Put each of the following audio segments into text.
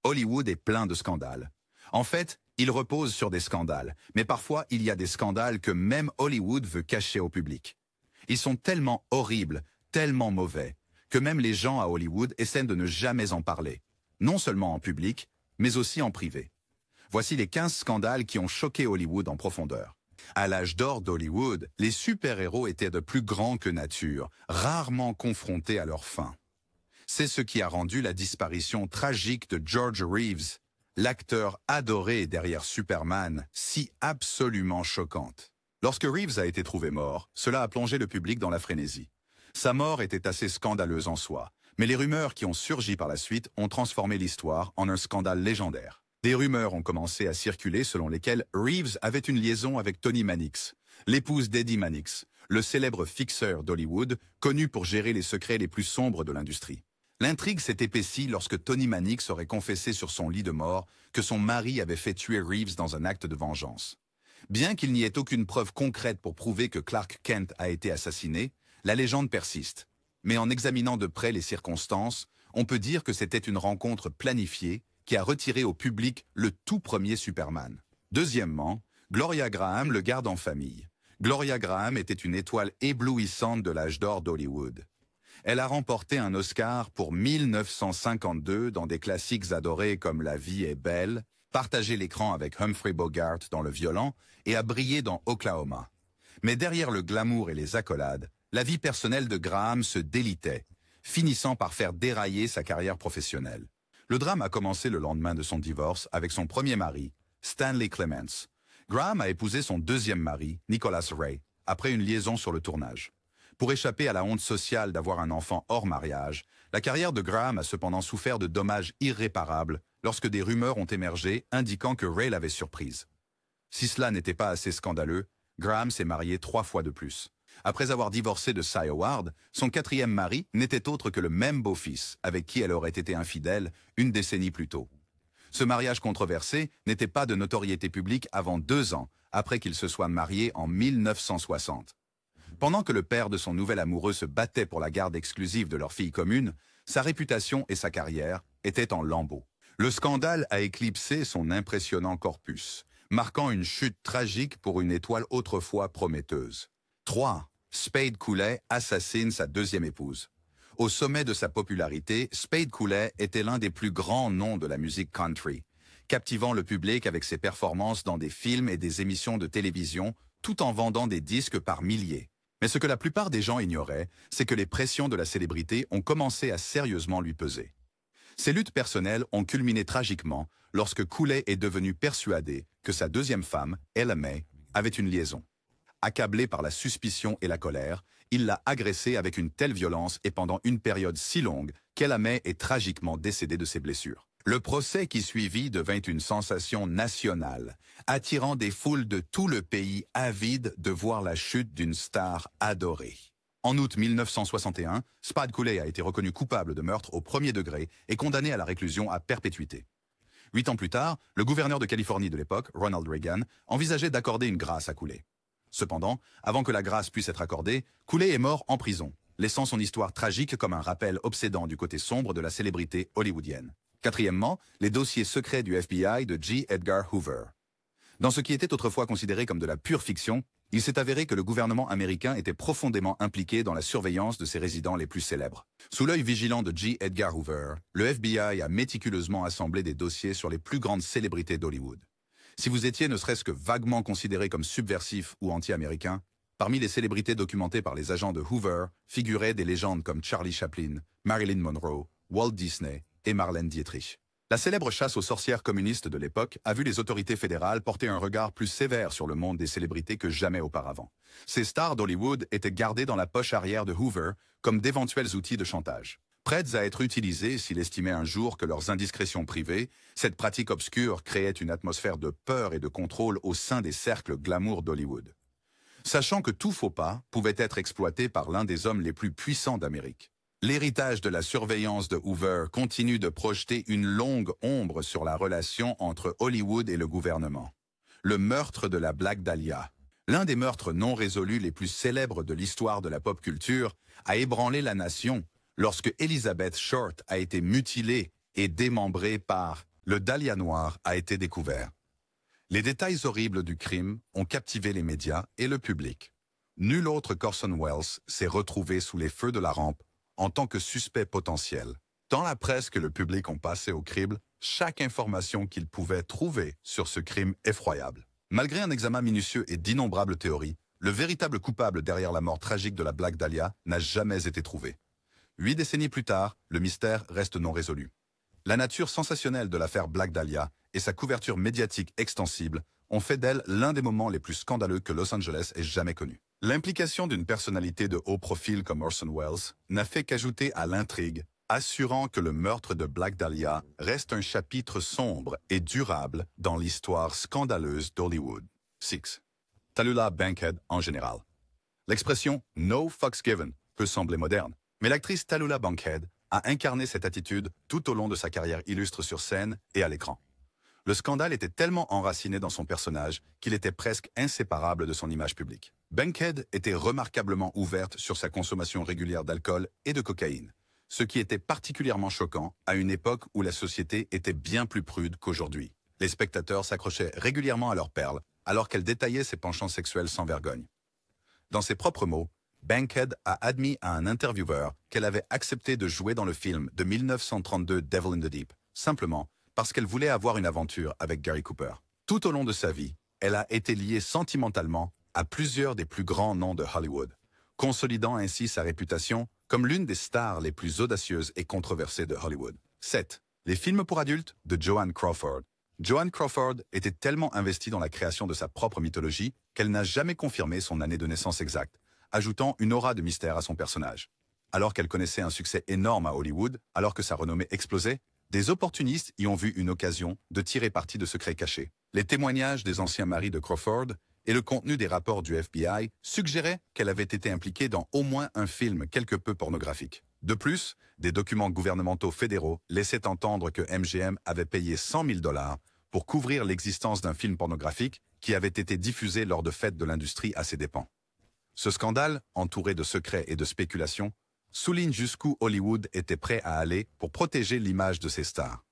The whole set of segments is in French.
Hollywood est plein de scandales. En fait, il repose sur des scandales, mais parfois il y a des scandales que même Hollywood veut cacher au public. Ils sont tellement horribles, tellement mauvais, que même les gens à Hollywood essaient de ne jamais en parler, non seulement en public, mais aussi en privé. Voici les 15 scandales qui ont choqué Hollywood en profondeur. À l'âge d'or d'Hollywood, les super-héros étaient de plus grands que nature, rarement confrontés à leur fin. C'est ce qui a rendu la disparition tragique de George Reeves, l'acteur adoré derrière Superman, si absolument choquante. Lorsque Reeves a été trouvé mort, cela a plongé le public dans la frénésie. Sa mort était assez scandaleuse en soi, mais les rumeurs qui ont surgi par la suite ont transformé l'histoire en un scandale légendaire. Des rumeurs ont commencé à circuler selon lesquelles Reeves avait une liaison avec Toni Mannix, l'épouse d'Eddie Mannix, le célèbre fixeur d'Hollywood, connu pour gérer les secrets les plus sombres de l'industrie. L'intrigue s'est épaissie lorsque Toni Mannix aurait confessé sur son lit de mort que son mari avait fait tuer Reeves dans un acte de vengeance. Bien qu'il n'y ait aucune preuve concrète pour prouver que Clark Kent a été assassiné, la légende persiste. Mais en examinant de près les circonstances, on peut dire que c'était une rencontre planifiée qui a retiré au public le tout premier Superman. Deuxièmement, Gloria Graham le garde en famille. Gloria Graham était une étoile éblouissante de l'âge d'or d'Hollywood. Elle a remporté un Oscar pour 1952 dans des classiques adorés comme La vie est belle, partagé l'écran avec Humphrey Bogart dans Le Violent et a brillé dans Oklahoma. Mais derrière le glamour et les accolades, la vie personnelle de Graham se délitait, finissant par faire dérailler sa carrière professionnelle. Le drame a commencé le lendemain de son divorce avec son premier mari, Stanley Clements. Graham a épousé son deuxième mari, Nicholas Ray, après une liaison sur le tournage. Pour échapper à la honte sociale d'avoir un enfant hors mariage, la carrière de Graham a cependant souffert de dommages irréparables lorsque des rumeurs ont émergé indiquant que Ray l'avait surprise. Si cela n'était pas assez scandaleux, Graham s'est marié 3 fois de plus. Après avoir divorcé de Cy Howard, son quatrième mari n'était autre que le même beau-fils avec qui elle aurait été infidèle une décennie plus tôt. Ce mariage controversé n'était pas de notoriété publique avant 2 ans après qu'il se soit marié en 1960. Pendant que le père de son nouvel amoureux se battait pour la garde exclusive de leur fille commune, sa réputation et sa carrière étaient en lambeaux. Le scandale a éclipsé son impressionnant corpus, marquant une chute tragique pour une étoile autrefois prometteuse. 3. Spade Cooley assassine sa deuxième épouse. Au sommet de sa popularité, Spade Cooley était l'un des plus grands noms de la musique country, captivant le public avec ses performances dans des films et des émissions de télévision, tout en vendant des disques par milliers. Mais ce que la plupart des gens ignoraient, c'est que les pressions de la célébrité ont commencé à sérieusement lui peser. Ses luttes personnelles ont culminé tragiquement lorsque Cooley est devenu persuadé que sa deuxième femme, Ella May, avait une liaison. Accablé par la suspicion et la colère, il l'a agressée avec une telle violence et pendant une période si longue qu'Ella May est tragiquement décédée de ses blessures. Le procès qui suivit devint une sensation nationale, attirant des foules de tout le pays avides de voir la chute d'une star adorée. En août 1961, Spade Cooley a été reconnu coupable de meurtre au premier degré et condamné à la réclusion à perpétuité. 8 ans plus tard, le gouverneur de Californie de l'époque, Ronald Reagan, envisageait d'accorder une grâce à Cooley. Cependant, avant que la grâce puisse être accordée, Cooley est mort en prison, laissant son histoire tragique comme un rappel obsédant du côté sombre de la célébrité hollywoodienne. Quatrièmement, les dossiers secrets du FBI de J. Edgar Hoover. Dans ce qui était autrefois considéré comme de la pure fiction, il s'est avéré que le gouvernement américain était profondément impliqué dans la surveillance de ses résidents les plus célèbres. Sous l'œil vigilant de J. Edgar Hoover, le FBI a méticuleusement assemblé des dossiers sur les plus grandes célébrités d'Hollywood. Si vous étiez ne serait-ce que vaguement considéré comme subversif ou anti-américain, parmi les célébrités documentées par les agents de Hoover figuraient des légendes comme Charlie Chaplin, Marilyn Monroe, Walt Disney et Marlène Dietrich. La célèbre chasse aux sorcières communistes de l'époque a vu les autorités fédérales porter un regard plus sévère sur le monde des célébrités que jamais auparavant. Ces stars d'Hollywood étaient gardées dans la poche arrière de Hoover comme d'éventuels outils de chantage. Prêtes à être utilisées s'il estimait un jour que leurs indiscrétions privées, cette pratique obscure créait une atmosphère de peur et de contrôle au sein des cercles glamour d'Hollywood. Sachant que tout faux pas pouvait être exploité par l'un des hommes les plus puissants d'Amérique. L'héritage de la surveillance de Hoover continue de projeter une longue ombre sur la relation entre Hollywood et le gouvernement. Le meurtre de la Black Dahlia, l'un des meurtres non résolus les plus célèbres de l'histoire de la pop culture, a ébranlé la nation lorsque Elizabeth Short a été mutilée et démembrée par Le Dahlia noir a été découvert. Les détails horribles du crime ont captivé les médias et le public. Nul autre qu'Orson Welles s'est retrouvé sous les feux de la rampe en tant que suspect potentiel. Tant la presse que le public ont passé au crible chaque information qu'ils pouvaient trouver sur ce crime effroyable. Malgré un examen minutieux et d'innombrables théories, le véritable coupable derrière la mort tragique de la Black Dahlia n'a jamais été trouvé. 8 décennies plus tard, le mystère reste non résolu. La nature sensationnelle de l'affaire Black Dahlia et sa couverture médiatique extensible ont fait d'elle l'un des moments les plus scandaleux que Los Angeles ait jamais connu. L'implication d'une personnalité de haut profil comme Orson Welles n'a fait qu'ajouter à l'intrigue, assurant que le meurtre de Black Dahlia reste un chapitre sombre et durable dans l'histoire scandaleuse d'Hollywood. 6. Tallulah Bankhead en général. L'expression « no fucks given » peut sembler moderne, mais l'actrice Tallulah Bankhead a incarné cette attitude tout au long de sa carrière illustre sur scène et à l'écran. Le scandale était tellement enraciné dans son personnage qu'il était presque inséparable de son image publique. Bankhead était remarquablement ouverte sur sa consommation régulière d'alcool et de cocaïne, ce qui était particulièrement choquant à une époque où la société était bien plus prude qu'aujourd'hui. Les spectateurs s'accrochaient régulièrement à leurs perles, alors qu'elle détaillait ses penchants sexuels sans vergogne. Dans ses propres mots, Bankhead a admis à un intervieweur qu'elle avait accepté de jouer dans le film de 1932 Devil in the Deep, simplement parce qu'elle voulait avoir une aventure avec Gary Cooper. Tout au long de sa vie, elle a été liée sentimentalement à plusieurs des plus grands noms de Hollywood, consolidant ainsi sa réputation comme l'une des stars les plus audacieuses et controversées de Hollywood. 7. Les films pour adultes de Joan Crawford. Joan Crawford était tellement investie dans la création de sa propre mythologie qu'elle n'a jamais confirmé son année de naissance exacte, ajoutant une aura de mystère à son personnage. Alors qu'elle connaissait un succès énorme à Hollywood, alors que sa renommée explosait, des opportunistes y ont vu une occasion de tirer parti de secrets cachés. Les témoignages des anciens maris de Crawford et le contenu des rapports du FBI suggéraient qu'elle avait été impliquée dans au moins un film quelque peu pornographique. De plus, des documents gouvernementaux fédéraux laissaient entendre que MGM avait payé 100 000 $ pour couvrir l'existence d'un film pornographique qui avait été diffusé lors de fêtes de l'industrie à ses dépens. Ce scandale, entouré de secrets et de spéculations, souligne jusqu'où Hollywood était prêt à aller pour protéger l'image de ses stars.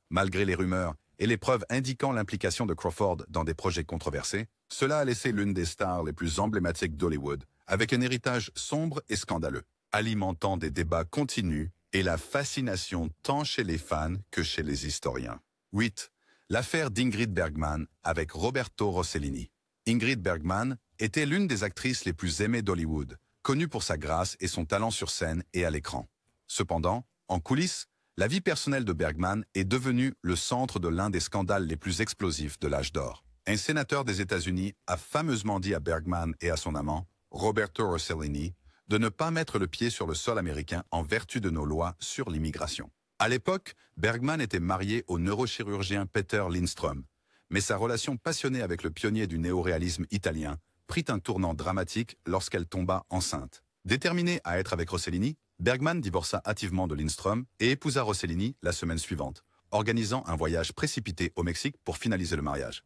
Malgré les rumeurs et les preuves indiquant l'implication de Crawford dans des projets controversés, cela a laissé l'une des stars les plus emblématiques d'Hollywood avec un héritage sombre et scandaleux, alimentant des débats continus et la fascination tant chez les fans que chez les historiens. 8. L'affaire d'Ingrid Bergman avec Roberto Rossellini. Ingrid Bergman était l'une des actrices les plus aimées d'Hollywood, connue pour sa grâce et son talent sur scène et à l'écran. Cependant, en coulisses, la vie personnelle de Bergman est devenue le centre de l'un des scandales les plus explosifs de l'âge d'or. Un sénateur des États-Unis a fameusement dit à Bergman et à son amant, Roberto Rossellini, de ne pas mettre le pied sur le sol américain en vertu de nos lois sur l'immigration. À l'époque, Bergman était marié au neurochirurgien Peter Lindström, mais sa relation passionnée avec le pionnier du néoréalisme italien prit un tournant dramatique lorsqu'elle tomba enceinte. Déterminée à être avec Rossellini, Bergman divorça hâtivement de Lindström et épousa Rossellini la semaine suivante, organisant un voyage précipité au Mexique pour finaliser le mariage.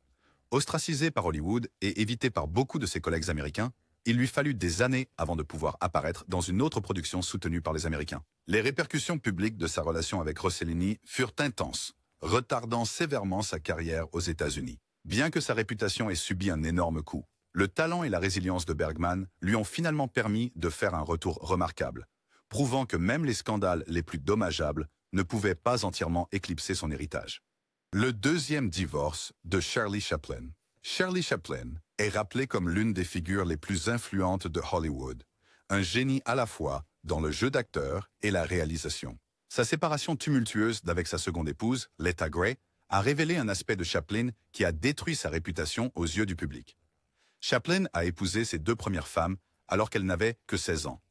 Ostracisé par Hollywood et évité par beaucoup de ses collègues américains, il lui fallut des années avant de pouvoir apparaître dans une autre production soutenue par les Américains. Les répercussions publiques de sa relation avec Rossellini furent intenses, retardant sévèrement sa carrière aux États-Unis. Bien que sa réputation ait subi un énorme coup, le talent et la résilience de Bergman lui ont finalement permis de faire un retour remarquable, prouvant que même les scandales les plus dommageables ne pouvaient pas entièrement éclipser son héritage. Le deuxième divorce de Charlie Chaplin. Charlie Chaplin est rappelé comme l'une des figures les plus influentes de Hollywood, un génie à la fois dans le jeu d'acteur et la réalisation. Sa séparation tumultueuse d'avec sa seconde épouse, Letta Gray, a révélé un aspect de Chaplin qui a détruit sa réputation aux yeux du public. Chaplin a épousé ses 2 premières femmes alors qu'elle n'avait que 16 ans.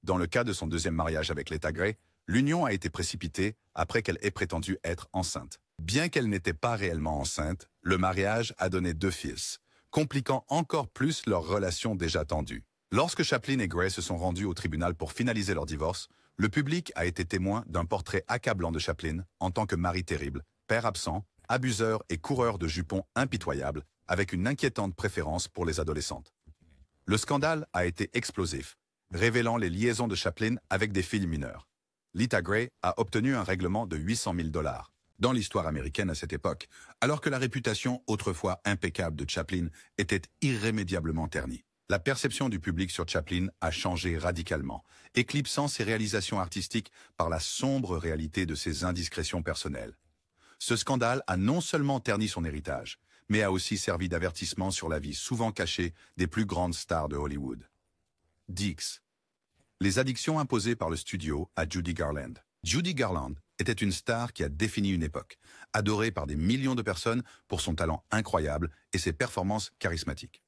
Dans le cas de son deuxième mariage avec Letta Gray, l'union a été précipitée après qu'elle ait prétendu être enceinte. Bien qu'elle n'était pas réellement enceinte, le mariage a donné 2 fils, compliquant encore plus leur relation déjà tendue. Lorsque Chaplin et Gray se sont rendus au tribunal pour finaliser leur divorce, le public a été témoin d'un portrait accablant de Chaplin en tant que mari terrible, père absent, abuseur et coureur de jupons impitoyable, avec une inquiétante préférence pour les adolescentes. Le scandale a été explosif, révélant les liaisons de Chaplin avec des filles mineures. Letta Gray a obtenu un règlement de 800 000 $. dans l'histoire américaine à cette époque, alors que la réputation autrefois impeccable de Chaplin était irrémédiablement ternie. La perception du public sur Chaplin a changé radicalement, éclipsant ses réalisations artistiques par la sombre réalité de ses indiscrétions personnelles. Ce scandale a non seulement terni son héritage, mais a aussi servi d'avertissement sur la vie souvent cachée des plus grandes stars de Hollywood. Dix. Les addictions imposées par le studio à Judy Garland. Judy Garland était une star qui a défini une époque, adorée par des millions de personnes pour son talent incroyable et ses performances charismatiques.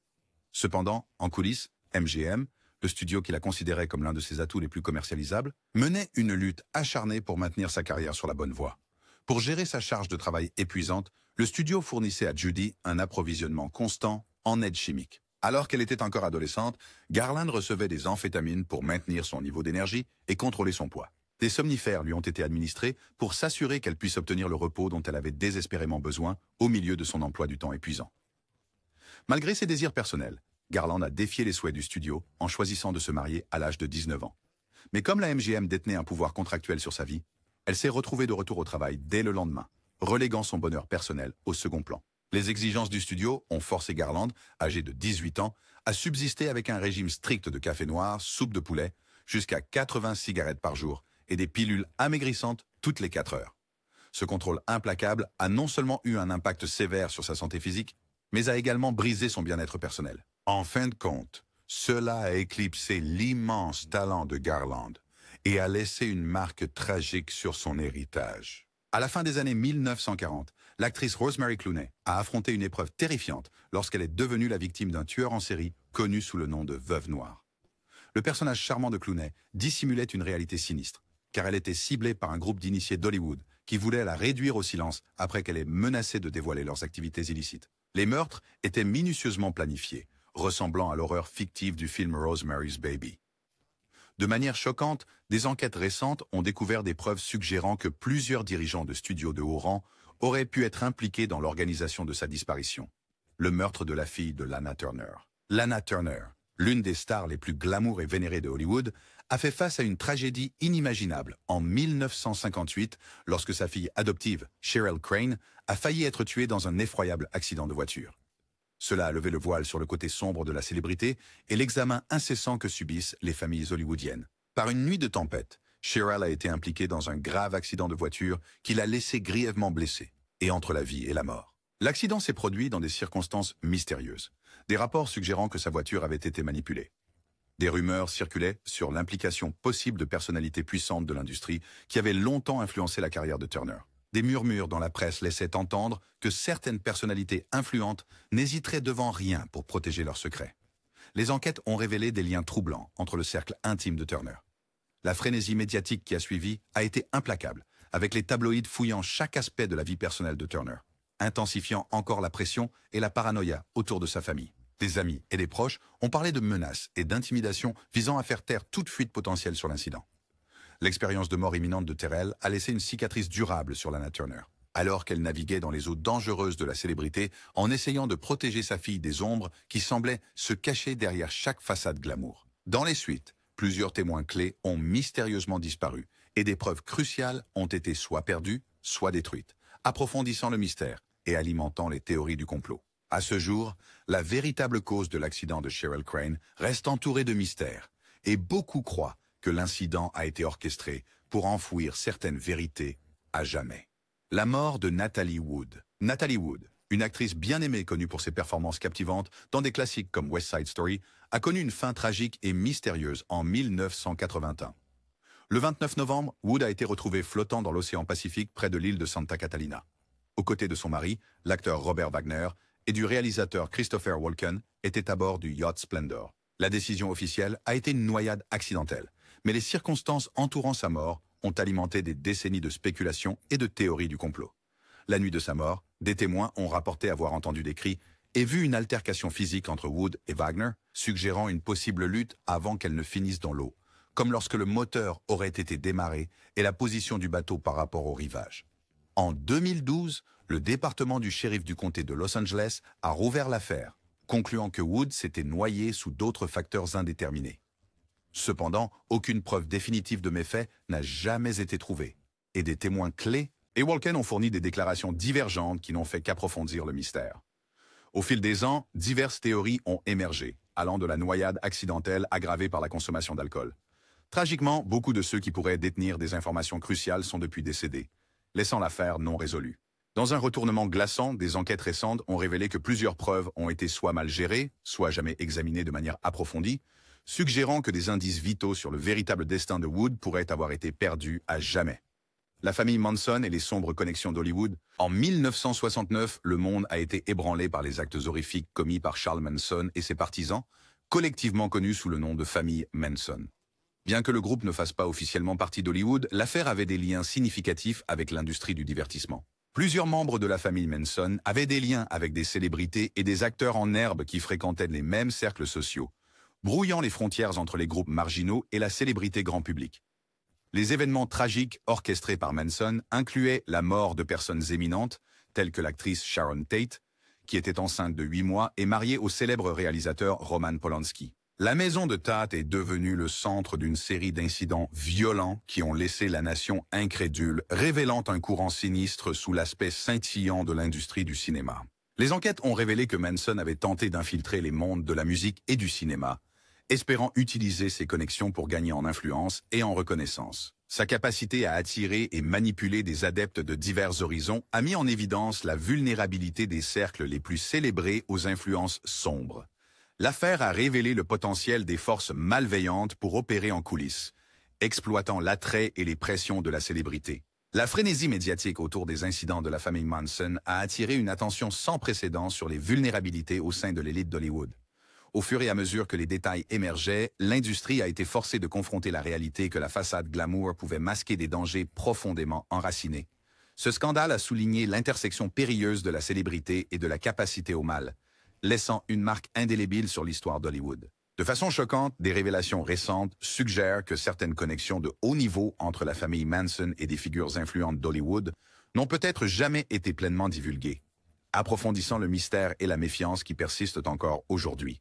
Cependant, en coulisses, MGM, le studio qu'il a considéré comme l'un de ses atouts les plus commercialisables, menait une lutte acharnée pour maintenir sa carrière sur la bonne voie. Pour gérer sa charge de travail épuisante, le studio fournissait à Judy un approvisionnement constant en aide chimique. Alors qu'elle était encore adolescente, Garland recevait des amphétamines pour maintenir son niveau d'énergie et contrôler son poids. Des somnifères lui ont été administrés pour s'assurer qu'elle puisse obtenir le repos dont elle avait désespérément besoin au milieu de son emploi du temps épuisant. Malgré ses désirs personnels, Garland a défié les souhaits du studio en choisissant de se marier à l'âge de 19 ans. Mais comme la MGM détenait un pouvoir contractuel sur sa vie, elle s'est retrouvée de retour au travail dès le lendemain, reléguant son bonheur personnel au second plan. Les exigences du studio ont forcé Garland, âgé de 18 ans, à subsister avec un régime strict de café noir, soupe de poulet, jusqu'à 80 cigarettes par jour et des pilules amaigrissantes toutes les 4 heures. Ce contrôle implacable a non seulement eu un impact sévère sur sa santé physique, mais a également brisé son bien-être personnel. En fin de compte, cela a éclipsé l'immense talent de Garland et a laissé une marque tragique sur son héritage. À la fin des années 1940, l'actrice Rosemary Clooney a affronté une épreuve terrifiante lorsqu'elle est devenue la victime d'un tueur en série connu sous le nom de Veuve Noire. Le personnage charmant de Clooney dissimulait une réalité sinistre, car elle était ciblée par un groupe d'initiés d'Hollywood qui voulait la réduire au silence après qu'elle ait menacé de dévoiler leurs activités illicites. Les meurtres étaient minutieusement planifiés, ressemblant à l'horreur fictive du film Rosemary's Baby. De manière choquante, des enquêtes récentes ont découvert des preuves suggérant que plusieurs dirigeants de studios de haut rang auraient pu être impliqués dans l'organisation de sa disparition. Le meurtre de la fille de Lana Turner. Lana Turner, l'une des stars les plus glamour et vénérées de Hollywood, a fait face à une tragédie inimaginable en 1958 lorsque sa fille adoptive, Cheryl Crane, a failli être tuée dans un effroyable accident de voiture. Cela a levé le voile sur le côté sombre de la célébrité et l'examen incessant que subissent les familles hollywoodiennes. Par une nuit de tempête, Cheryl a été impliquée dans un grave accident de voiture qui l'a laissée grièvement blessée, et entre la vie et la mort. L'accident s'est produit dans des circonstances mystérieuses, des rapports suggérant que sa voiture avait été manipulée. Des rumeurs circulaient sur l'implication possible de personnalités puissantes de l'industrie qui avaient longtemps influencé la carrière de Turner. Des murmures dans la presse laissaient entendre que certaines personnalités influentes n'hésiteraient devant rien pour protéger leurs secrets. Les enquêtes ont révélé des liens troublants entre le cercle intime de Turner. La frénésie médiatique qui a suivi a été implacable, avec les tabloïds fouillant chaque aspect de la vie personnelle de Turner, intensifiant encore la pression et la paranoïa autour de sa famille. Des amis et des proches ont parlé de menaces et d'intimidations visant à faire taire toute fuite potentielle sur l'incident. L'expérience de mort imminente de Terrell a laissé une cicatrice durable sur Lana Turner, alors qu'elle naviguait dans les eaux dangereuses de la célébrité en essayant de protéger sa fille des ombres qui semblaient se cacher derrière chaque façade glamour. Dans les suites, plusieurs témoins clés ont mystérieusement disparu et des preuves cruciales ont été soit perdues, soit détruites, approfondissant le mystère et alimentant les théories du complot. À ce jour, la véritable cause de l'accident de Cheryl Crane reste entourée de mystères, et beaucoup croient que l'incident a été orchestré pour enfouir certaines vérités à jamais. La mort de Natalie Wood. Natalie Wood, une actrice bien aimée connue pour ses performances captivantes dans des classiques comme West Side Story, a connu une fin tragique et mystérieuse en 1981. Le 29 novembre, Wood a été retrouvée flottant dans l'océan Pacifique près de l'île de Santa Catalina. Aux côtés de son mari, l'acteur Robert Wagner, et du réalisateur Christopher Walken, était à bord du yacht Splendor. La décision officielle a été une noyade accidentelle, mais les circonstances entourant sa mort ont alimenté des décennies de spéculations et de théories du complot. La nuit de sa mort, des témoins ont rapporté avoir entendu des cris et vu une altercation physique entre Wood et Wagner, suggérant une possible lutte avant qu'elle ne finisse dans l'eau, comme lorsque le moteur aurait été démarré et la position du bateau par rapport au rivage. En 2012, le département du shérif du comté de Los Angeles a rouvert l'affaire, concluant que Wood s'était noyé sous d'autres facteurs indéterminés. Cependant, aucune preuve définitive de méfaits n'a jamais été trouvée, et des témoins clés et Walken ont fourni des déclarations divergentes qui n'ont fait qu'approfondir le mystère. Au fil des ans, diverses théories ont émergé, allant de la noyade accidentelle aggravée par la consommation d'alcool. Tragiquement, beaucoup de ceux qui pourraient détenir des informations cruciales sont depuis décédés, laissant l'affaire non résolue. Dans un retournement glaçant, des enquêtes récentes ont révélé que plusieurs preuves ont été soit mal gérées, soit jamais examinées de manière approfondie, suggérant que des indices vitaux sur le véritable destin de Wood pourraient avoir été perdus à jamais. La famille Manson et les sombres connexions d'Hollywood. En 1969, le monde a été ébranlé par les actes horrifiques commis par Charles Manson et ses partisans, collectivement connus sous le nom de famille Manson. Bien que le groupe ne fasse pas officiellement partie d'Hollywood, l'affaire avait des liens significatifs avec l'industrie du divertissement. Plusieurs membres de la famille Manson avaient des liens avec des célébrités et des acteurs en herbe qui fréquentaient les mêmes cercles sociaux, brouillant les frontières entre les groupes marginaux et la célébrité grand public. Les événements tragiques orchestrés par Manson incluaient la mort de personnes éminentes, telles que l'actrice Sharon Tate, qui était enceinte de 8 mois et mariée au célèbre réalisateur Roman Polanski. La maison de Tate est devenue le centre d'une série d'incidents violents qui ont laissé la nation incrédule, révélant un courant sinistre sous l'aspect scintillant de l'industrie du cinéma. Les enquêtes ont révélé que Manson avait tenté d'infiltrer les mondes de la musique et du cinéma, espérant utiliser ses connexions pour gagner en influence et en reconnaissance. Sa capacité à attirer et manipuler des adeptes de divers horizons a mis en évidence la vulnérabilité des cercles les plus célébrés aux influences sombres. L'affaire a révélé le potentiel des forces malveillantes pour opérer en coulisses, exploitant l'attrait et les pressions de la célébrité. La frénésie médiatique autour des incidents de la famille Manson a attiré une attention sans précédent sur les vulnérabilités au sein de l'élite d'Hollywood. Au fur et à mesure que les détails émergeaient, l'industrie a été forcée de confronter la réalité que la façade glamour pouvait masquer des dangers profondément enracinés. Ce scandale a souligné l'intersection périlleuse de la célébrité et de la capacité au mal, laissant une marque indélébile sur l'histoire d'Hollywood. De façon choquante, des révélations récentes suggèrent que certaines connexions de haut niveau entre la famille Manson et des figures influentes d'Hollywood n'ont peut-être jamais été pleinement divulguées, approfondissant le mystère et la méfiance qui persistent encore aujourd'hui.